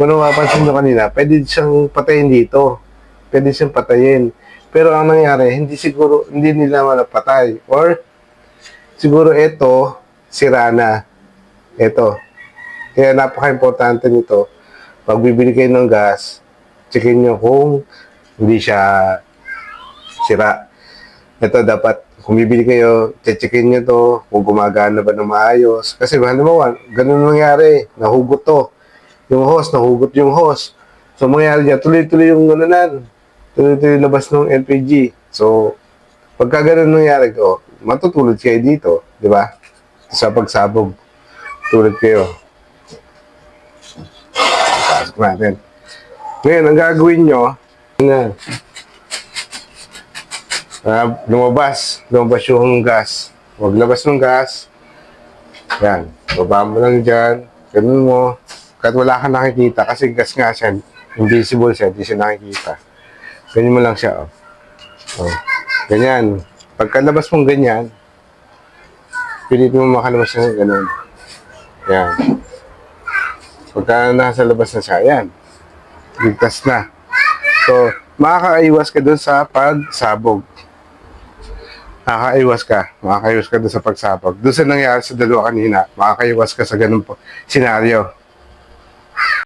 kung napapansin nyo kanina, pwede siyang patayin dito. Pwede siyang patayin. Pero ang nangyari, hindi nila napatay. Or, siguro ito, sira na. Ito. Kaya napaka-importante nito. Pag bibili kayo ng gas, checkin nyo kung hindi siya sira. Ito dapat, kung bibili kayo, checkin nyo to, kung gumagana ba ng maayos. Kasi halimbawa, ganun nangyari, nahugot to. Yung hose, nahugot yung hose. So, mangyari niya, tuloy-tuloy yung ganunan. Tuloy-tuloy labas ng LPG. So, pagka ganun nangyari ko, matutulad kayo dito, di ba? Sa pagsabog, tulad kayo. Pasok natin. Ngayon, ang gagawin nyo, na, lumabas yung gas. Huwag labas ng gas. Yan, baba mo lang dyan. Ganun mo. Kahit wala kang nakikita, kasi gas nga siya, invisible siya, hindi siya nakikita. Ganyan mo lang siya, oh. Oh. Ganyan. Pagkalabas mong ganyan, pilit mo makalabas ng ganun. Yan. Pagka nasa labas na siya, yan. Ligtas na. So, makakaiwas ka dun sa pagsabog. Makakaiwas ka dun sa pagsabog. Dun sa nangyari sa dalawa kanina, makakaiwas ka sa ganun po senaryo.